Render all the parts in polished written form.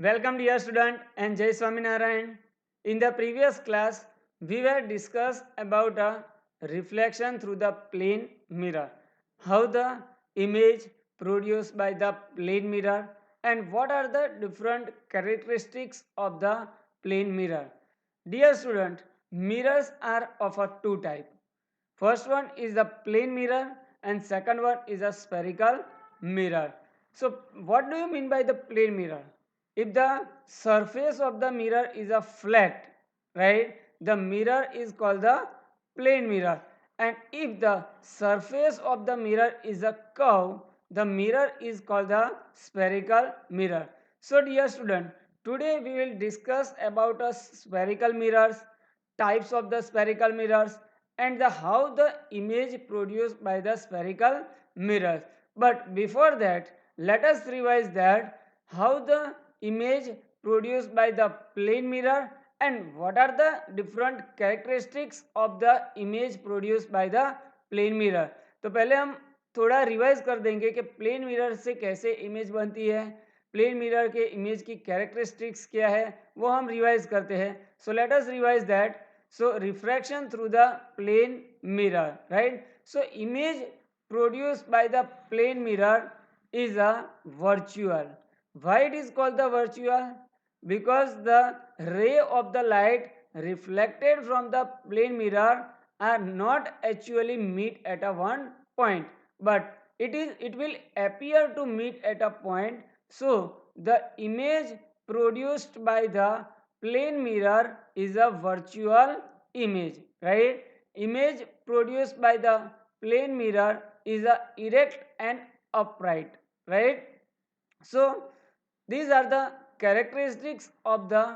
Welcome dear student and Jai Swaminarayan. In the previous class, we were discussed about a reflection through the plane mirror. How the image produced by the plane mirror and what are the different characteristics of the plane mirror. Dear student, mirrors are of a two type. First one is the plane mirror and second one is a spherical mirror. So what do you mean by the plane mirror? If the surface of the mirror is a flat, right, the mirror is called the plane mirror. And if the surface of the mirror is a curve, the mirror is called the spherical mirror. So dear student, today we will discuss about a spherical mirrors, types of the spherical mirrors, and the how the image produced by the spherical mirrors. But before that, let us revise that how the image produced by the plane mirror and what are the different characteristics of the image produced by the plane mirror. तो पहले हम थोड़ा revise कर देंगे कि plane mirror से कैसे image बनती है, प्लेन मिरर के इमेज की कैरेक्टरिस्टिक्स क्या है, वो हम रिवाइज करते हैं. So let us revise that. So refraction through the plane mirror, right? So image produced by the plane mirror is a virtual. Why it is called the virtual? Because the ray of the light reflected from the plane mirror are not actually meet at a one point, but it will appear to meet at a point. So the image produced by the plane mirror is a virtual image, right? Image produced by the plane mirror is a erect and upright, right? So these are the characteristics of the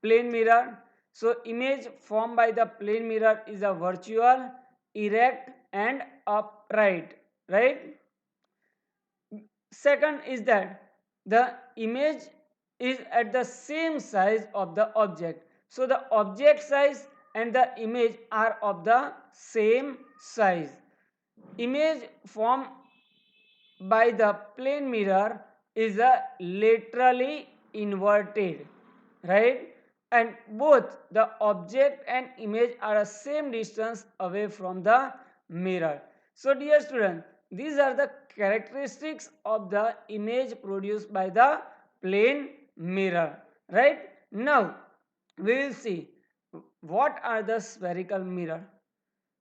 plane mirror. So image formed by the plane mirror is a virtual, erect and upright, right? Second is that the image is at the same size of the object. So the object size and the image are of the same size. Image formed by the plane mirror is a laterally inverted, right? And both the object and image are a same distance away from the mirror. So dear student, these are the characteristics of the image produced by the plane mirror, right? Now we will see what are the spherical mirror.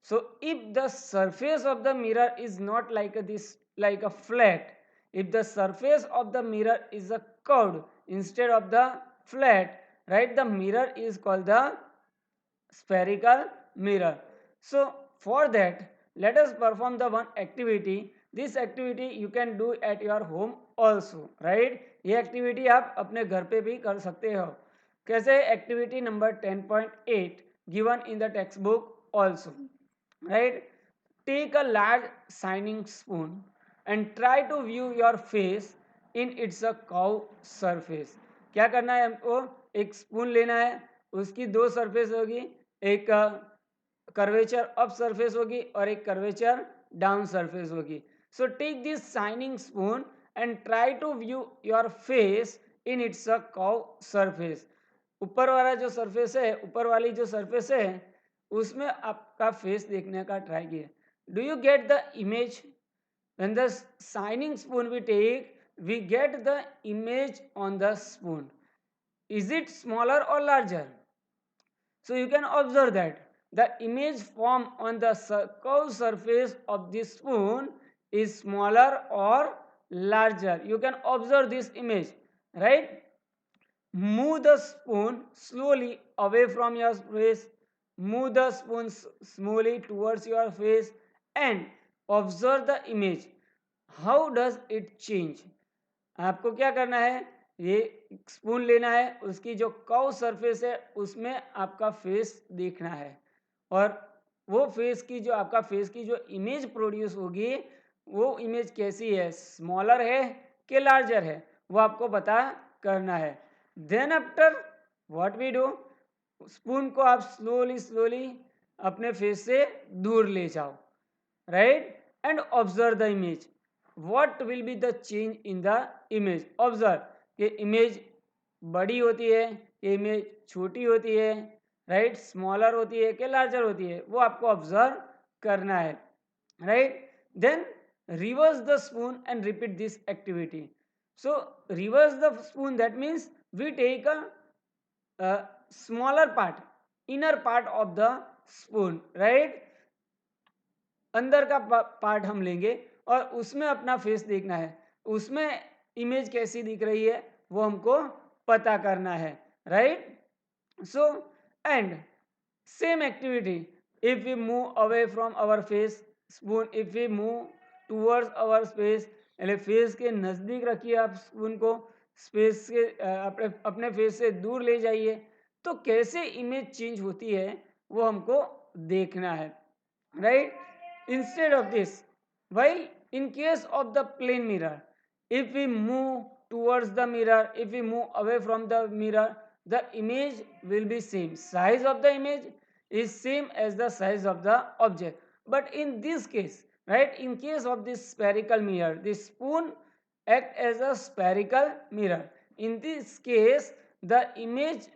So if the surface of the mirror is not like a flat, if the surface of the mirror is a curved instead of the flat, right, the mirror is called the spherical mirror. So for that, let us perform the one activity. This activity you can do at your home also, right? ये activity आप अपने घर पे भी कर सकते हो. कैसे? Activity number 10.8 given in the textbook also, right? Take a large shining spoon and try to view your face in its a curved surface. क्या करना है हमको? एक स्पून लेना है, उसकी दो सरफेस होगी, एक कर्वेचर अप सरफेस होगी और एक कर्वेचर डाउन सरफेस होगी. So take this shining spoon and try to view your face in its a curve surface. ऊपर वाला जो सरफेस है, ऊपर वाली जो सरफेस है उसमें आपका फेस देखने का ट्राई किया. Do you get the image? When the shining spoon we take, we get the image on the spoon. Is it smaller or larger? So you can observe that the image formed on the curved surface of this spoon is smaller or larger. You can observe this image, right? Move the spoon slowly away from your face. Move the spoon slowly towards your face and observe the image. How does it change? आपको क्या करना है? ये spoon लेना है, उसकी जो curve surface है उसमें आपका फेस देखना है और वो फेस की जो आपका फेस की जो इमेज प्रोड्यूस होगी वो इमेज कैसी है, स्मॉलर है कि लार्जर है, वो आपको पता करना है. Then after what we do, spoon को आप स्लोली स्लोली अपने फेस से दूर ले जाओ, right, and observe the image. What will be the change in the image? Observe. कि इमेज बड़ी होती है, कि इमेज छोटी होती है, राइट, स्मॉलर होती है कि लार्जर होती है, वो आपको ऑब्जर्व करना है, right. Then reverse the spoon and repeat this activity. So reverse the spoon, that means we take a smaller part, inner part of the spoon, right. अंदर का पार्ट हम लेंगे और उसमें अपना फेस देखना है, उसमें इमेज कैसी दिख रही है वो हमको पता करना है, right. So and same activity, if we move away from our face spoon, if we move towards our face, यानी फेस के नज़दीक रखिए आप स्पून को, स्पेस के अपने फेस से दूर ले जाइए, तो कैसे इमेज चेंज होती है वो हमको देखना है, right. Instead of this, while in case of the plane mirror, if we move towards the mirror, if we move away from the mirror, the image will be same. Size of the image is same as the size of the object. But in this case, right, in case of this spherical mirror, this spoon act as a spherical mirror. In this case, the image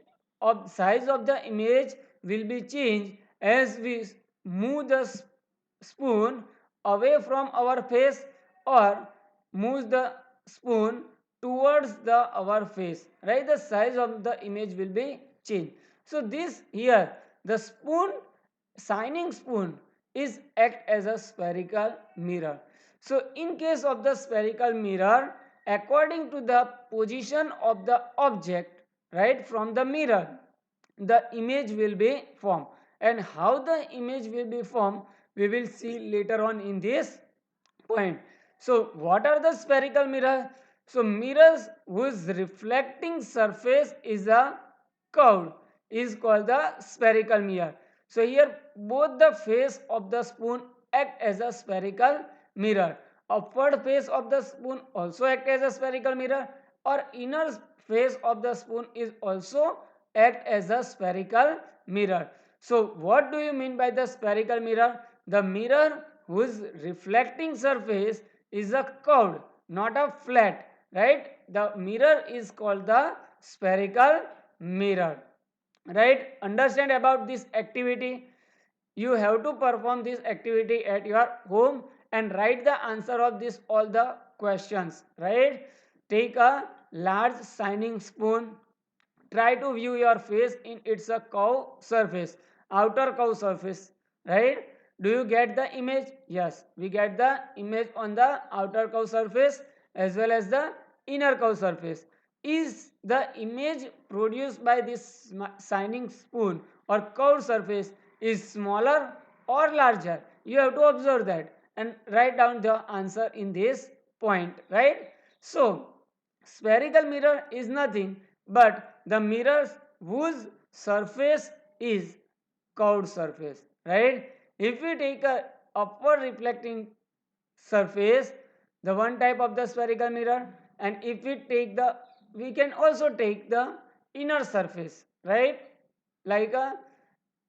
of size of the image will be changed as we move the spoon away from our face or move the spoon towards the our face, right. The size of the image will be changed. So this here, the spoon, shining spoon, is act as a spherical mirror. So in case of the spherical mirror, according to the position of the object, right, from the mirror, the image will be formed. And how the image will be formed, we will see later on in this point. So what are the spherical mirror? So mirrors whose reflecting surface is a curved is called the spherical mirror. So here both the face of the spoon act as a spherical mirror. Upward face of the spoon also act as a spherical mirror, or inner face of the spoon is also act as a spherical mirror. So what do you mean by the spherical mirror? The mirror whose reflecting surface is a curved, not a flat, right. The mirror is called the spherical mirror, right. Understand about this activity. You have to perform this activity at your home and write the answer of this all the questions, right. Take a large shining spoon, try to view your face in its a curve surface, outer curve surface, right. Do you get the image? Yes, we get the image on the outer curve surface as well as the inner curve surface. Is the image produced by this shining spoon or curved surface is smaller or larger? You have to observe that and write down the answer in this point, right. So spherical mirror is nothing but the mirrors whose surface is curved surface, right. If we take a upward reflecting surface, the one type of the spherical mirror, and if we take the, we can also take the inner surface, right, like a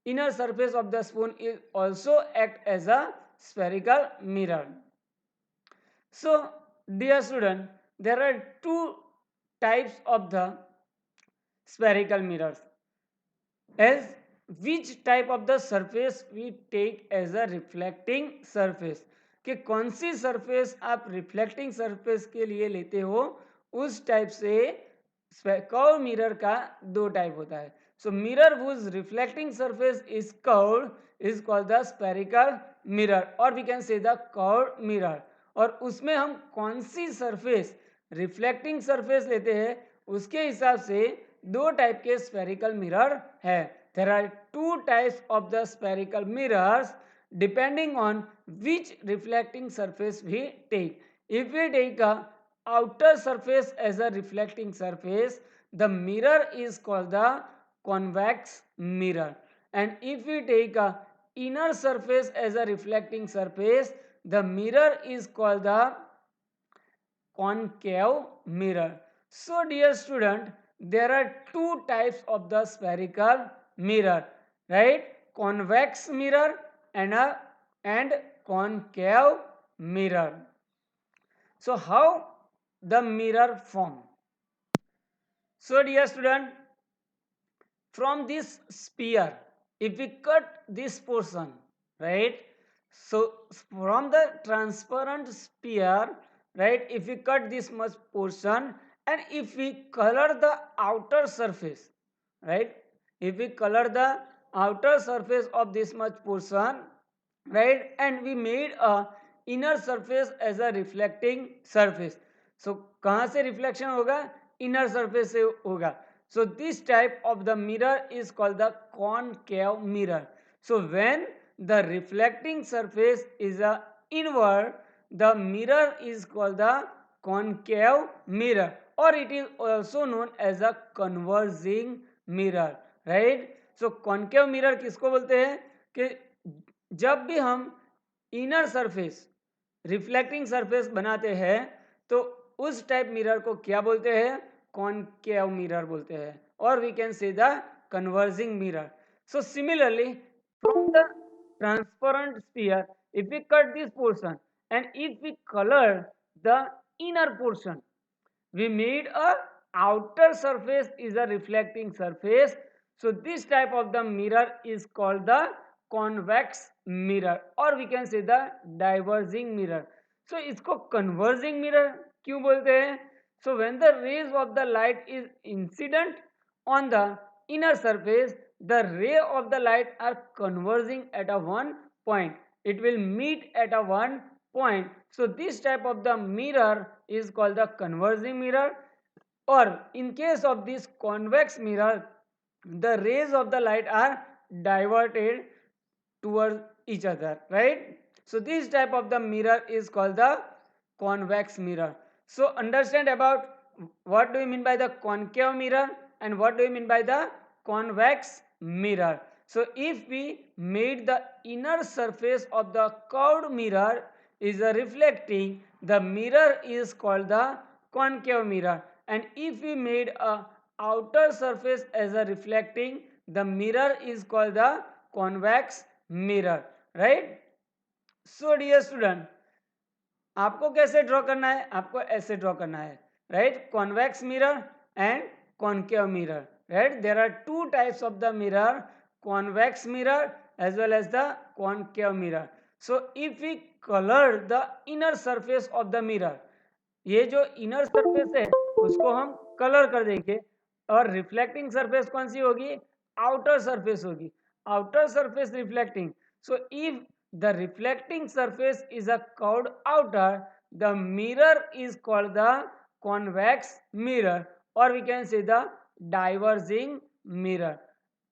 inner surface of the spoon is also act as a spherical mirror. So dear student, there are two types of the spherical mirrors. As which type of the surface we take as a reflecting surface, कि कौन सी surface आप reflecting surface के लिए लेते हो, उस type से curve mirror का दो टाइप होता है. So mirror whose reflecting surface is curved is called the spherical mirror, or we can say the curved mirror. और उसमें हम कौन सी सरफेस रिफ्लेक्टिंग सरफेस लेते हैं उसके हिसाब से दो टाइप के स्फेरिकल मिरर है. There are two types of the spherical mirrors depending on which reflecting surface we take. If we take a outer surface as a reflecting surface, the mirror is called the convex mirror. And if we take a inner surface as a reflecting surface, the mirror is called the concave mirror. So dear student, there are two types of the spherical mirror, right? Convex mirror and concave mirror. So how the mirror form? So dear student, from this sphere, if we cut this portion, right, so from the transparent sphere, right, if we cut this much portion and if we color the outer surface, right, if we color the outer surface of this much portion, right, and we made a inner surface as a reflecting surface, so कहाँ से reflection होगा, inner surface से होगा. So this type of the mirror is called the concave mirror. So when the reflecting surface is a inward, the mirror is called the concave mirror, or it is also known as a converging mirror, right? So concave mirror किसको बोलते हैं कि जब भी हम inner surface reflecting surface बनाते हैं तो उस टाइप मिरर को क्या बोलते हैं, कॉनकेव मिरर बोलते हैं, और we can say the converging mirror. So similarly from the transparent sphere, if we cut this portion and if we color the inner portion, we made a outer surface is a reflecting surface. So this type of the mirror is called the convex mirror, or we can say the diverging mirror. So इसको converging mirror क्यों बोलते हैं? So when the rays of the light is incident on the inner surface, the ray of the light are converging at a one point. It will meet at a one point. So this type of the mirror is called the converging mirror, or in case of this convex mirror, the rays of the light are diverted towards each other, right? So this type of the mirror is called the convex mirror. So understand about what do you mean by the concave mirror and what do you mean by the convex mirror. So if we made the inner surface of the curved mirror is a reflecting, the mirror is called the concave mirror, and if we made a outer surface as a reflecting, the mirror is called the convex mirror, right? So dear student, आपको कैसे draw करना है, आपको ऐसे draw करना है, right, convex mirror and concave mirror, right. There are two types of the mirror, convex mirror as well as the concave mirror. So if we colour the inner surface of the mirror, ये जो inner surface है उसको हम colour कर देंगे, और reflecting surface कौन सी होगी, आउटर सरफेस होगी, outer surface reflecting. So if the reflecting surface is a curved outer, the mirror is called the convex mirror, or we can say the diverging mirror.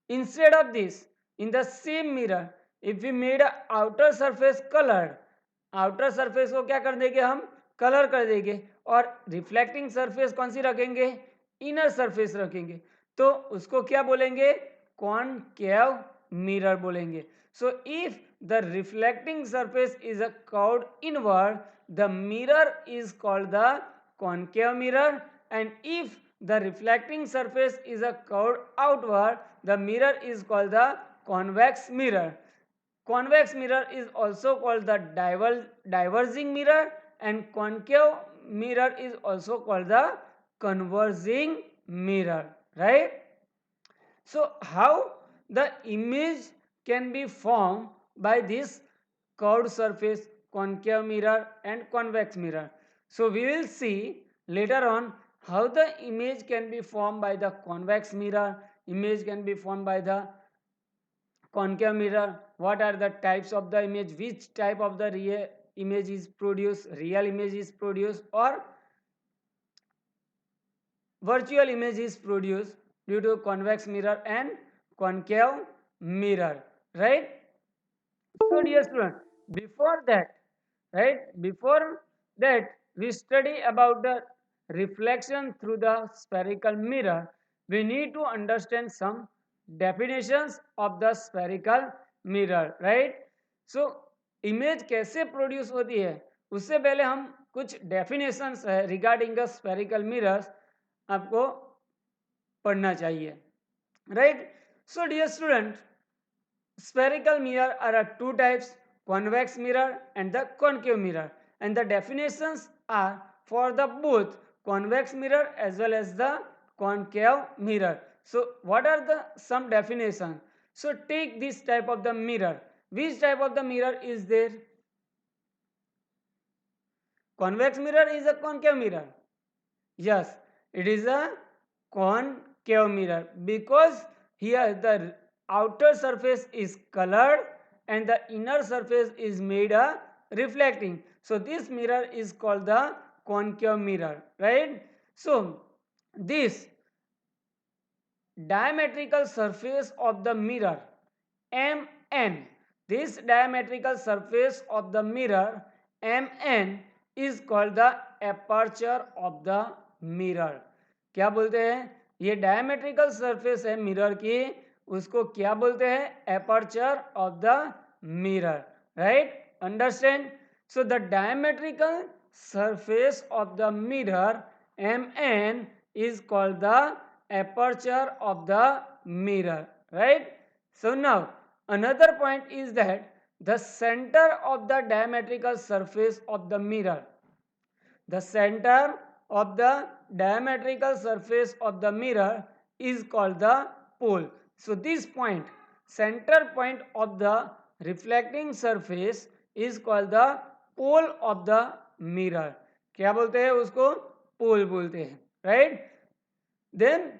Instead of this, in the same mirror, if we made a outer surface colored, outer surface को क्या कर देंगे हम, colour कर देंगे, और reflecting surface कौन सी रखेंगे, इनर सरफेस रखेंगे, तो उसको क्या बोलेंगे, कॉनकेव मिरर बोलेंगे. So if the reflecting surface is a curved inward, the mirror is called the concave mirror, and if the reflecting surface is a curved outward, the mirror is called the convex mirror. Convex mirror is also called the diverging mirror, and concave mirror is also called the converging mirror, right? So how the image can be formed by this curved surface, concave mirror and convex mirror. So we will see later on how the image can be formed by the convex mirror, image can be formed by the concave mirror, what are the types of the image, which type of the real image is produced, real image is produced, or virtual image is produced due to convex mirror and concave mirror, right? So dear student, before that, right, before that we study about the reflection through the spherical mirror, we need to understand some definitions of the spherical mirror, right? So image कैसे produce होती है उससे पहले हम कुछ definitions है regarding the spherical mirrors आपको पढ़ना चाहिए, right. So dear student, spherical mirror are two types, convex mirror and the concave mirror, and the definitions are for the both convex mirror as well as the concave mirror. So what are the some definition? So take this type of the mirror. Which type of the mirror is there? Convex mirror is a concave mirror. Yes, it is a concave mirror because here the outer surface is colored and the inner surface is made a reflecting. So this mirror is called the concave mirror, right? So this diametrical surface of the mirror mn, this diametrical surface of the mirror mn is called the aperture of the mirror. क्या बोलते हैं? ये diametrical surface है mirror की, उसको क्या बोलते हैं? Aperture of the mirror, right? Understand? So the diametrical surface of the mirror mn is called the aperture of the mirror, right? So now another point is that the center of the diametrical surface of the mirror, the center of the diametrical surface of the mirror is called the pole. So this point, center point of the reflecting surface is called the pole of the mirror. क्या बोलते हैं उसको? पोल बोलते हैं, right? Then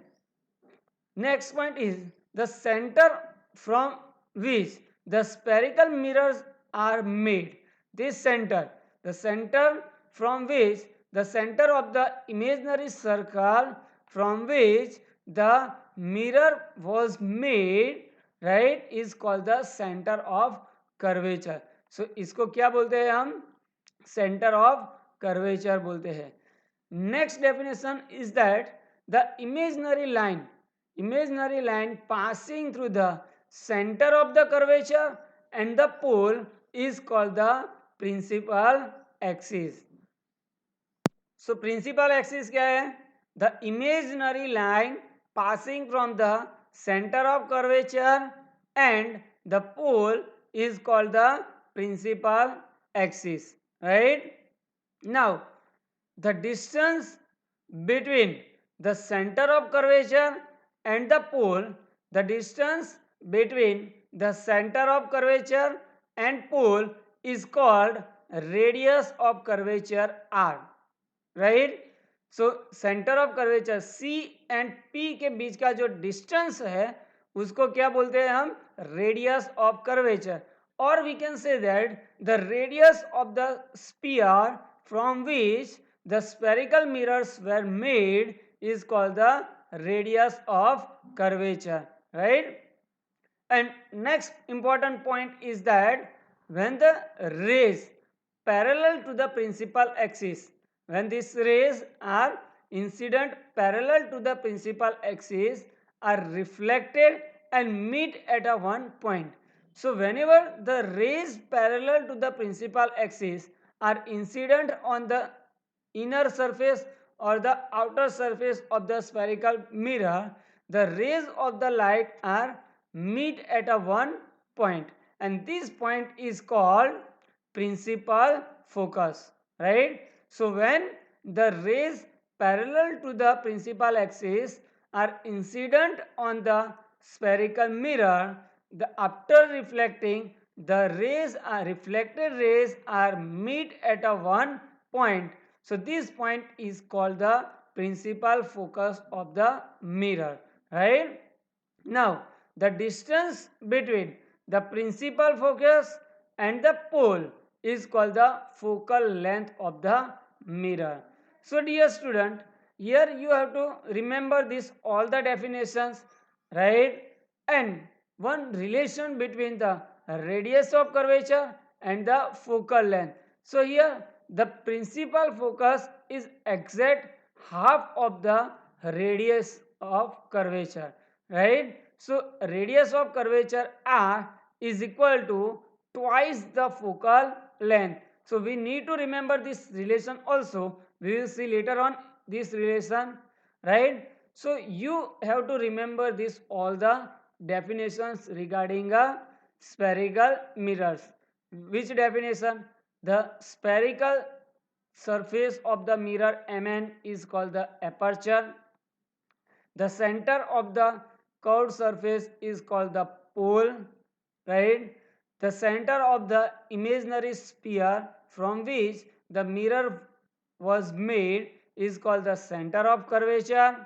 next point is the center from which the spherical mirrors are made. This center, the center from which the center of the imaginary circle from which the mirror was made, right, is called the center of curvature. So इसको क्या बोलते हैं हम? Center of curvature बोलते हैं. Next definition is that the imaginary line passing through the center of the curvature and the pole is called the principal axis. So principal axis क्या है? The imaginary line passing from the center of curvature and the pole is called the principal axis, right? Now the distance between the center of curvature and the pole, the distance between the center of curvature and pole is called radius of curvature r, right? So center of curvature c and p के बीच का जो distance है उसको क्या बोलते हैं हम? Radius of curvature. Or we can say that the radius of the sphere from which the spherical mirrors were made is called the radius of curvature, right? And next important point is that when the rays parallel to the principal axis, when these rays are incident parallel to the principal axis, are reflected and meet at a one point. So whenever the rays parallel to the principal axis are incident on the inner surface or the outer surface of the spherical mirror, the rays of the light are meet at a one point, and this point is called principal focus, right? So when the rays parallel to the principal axis are incident on the spherical mirror, the after reflecting the rays are reflected rays are meet at a one point. So this point is called the principal focus of the mirror, right? Now the distance between the principal focus and the pole is called the focal length of the mirror. So dear student, here you have to remember this all the definitions, right? And one relation between the radius of curvature and the focal length. So here the principal focus is exact half of the radius of curvature, right? So radius of curvature r is equal to twice the focal length. So we need to remember this relation also. We will see later on this relation, right? So you have to remember this all the definitions regarding a spherical mirrors. Which definition? The spherical surface of the mirror mn is called the aperture. The center of the curved surface is called the pole, right? The center of the imaginary sphere from which the mirror was made is called the center of curvature.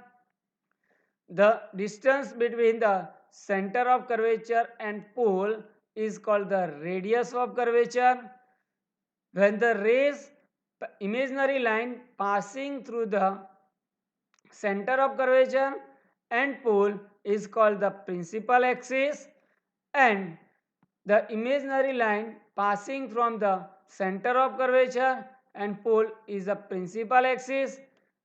The distance between the center of curvature and pole is called the radius of curvature. When the rays imaginary line passing through the center of curvature and pole is called the principal axis, and the imaginary line passing from the center of curvature and pole is the principal axis,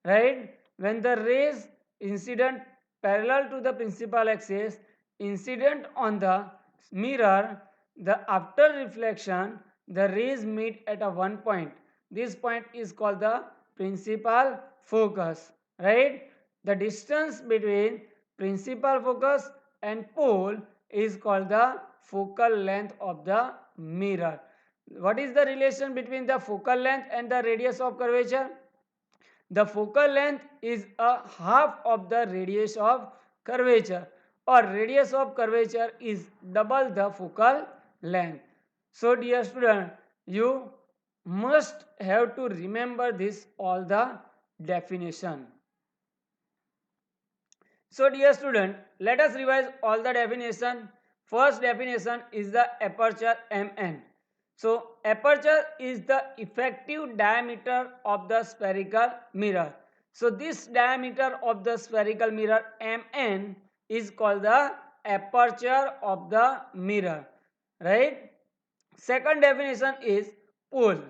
right? When the rays incident parallel to the principal axis incident on the mirror, the after reflection the rays meet at a one point. This point is called the principal focus, right? The distance between principal focus and pole is called the focal length of the mirror. What is the relation between the focal length and the radius of curvature? The focal length is a half of the radius of curvature, or radius of curvature is double the focal length. So dear student, you must have to remember this all the definition. So dear student, let us revise all the definition. First definition is the aperture Mn. So aperture is the effective diameter of the spherical mirror. So this diameter of the spherical mirror Mn is called the aperture of the mirror, right? Second definition is pole.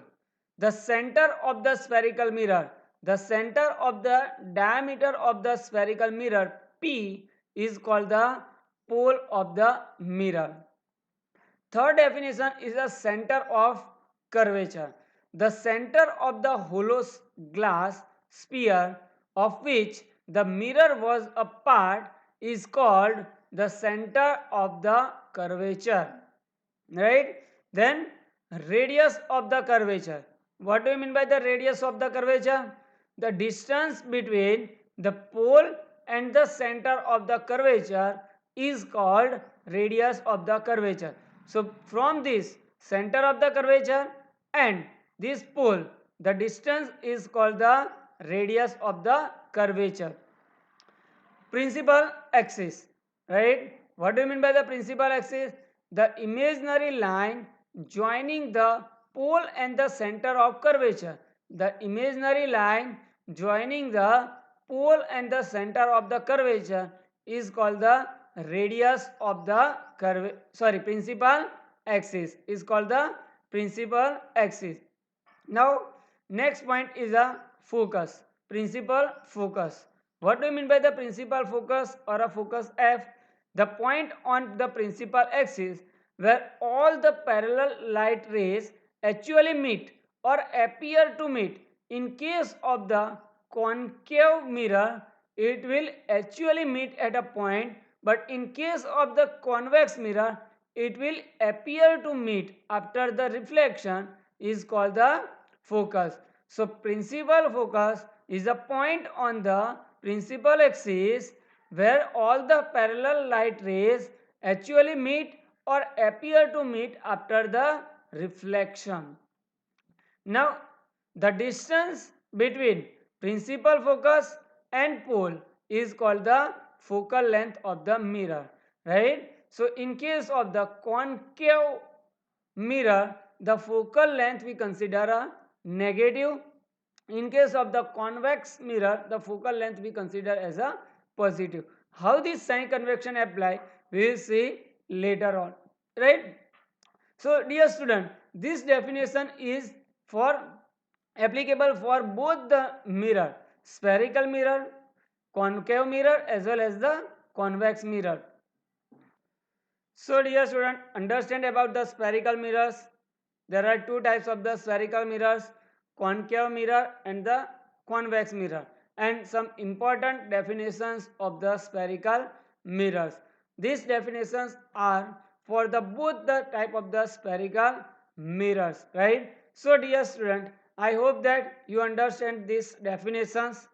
The center of the spherical mirror. The center of the diameter of the spherical mirror P is called the pole of the mirror. Third definition is the center of curvature. The center of the hollow glass sphere of which the mirror was a part is called the center of the curvature, right? Then radius of the curvature. What do you mean by the radius of the curvature? The distance between the pole and the center of the curvature is called radius of the curvature. So from this center of the curvature and this pole, the distance is called the radius of the curvature. Principal axis, right? What do you mean by the principal axis? The imaginary line joining the pole and the center of curvature. The imaginary line joining the pole and the center of the curvature is called the radius of the principal axis is called the principal axis. Now next point is a focus, principal focus. What do you mean by the principal focus or a focus F? The point on the principal axis where all the parallel light rays actually meet or appear to meet. In case of the concave mirror, it will actually meet at a point, but in case of the convex mirror, it will appear to meet after the reflection is called the focus. So principal focus is a point on the principal axis where all the parallel light rays actually meet or appear to meet after the reflection. Now the distance between principal focus and pole is called the focal length of the mirror, right? So in case of the concave mirror, the focal length we consider a negative. In case of the convex mirror, the focal length we consider as a positive. How this sign convection apply, we will see later on, right? So dear student, this definition is for applicable for both the mirror, spherical mirror, concave mirror as well as the convex mirror. So dear student, understand about the spherical mirrors. There are two types of the spherical mirrors, concave mirror and the convex mirror, and some important definitions of the spherical mirrors. These definitions are for the both the type of the spherical mirrors, right? So dear student, I hope that you understand these definitions.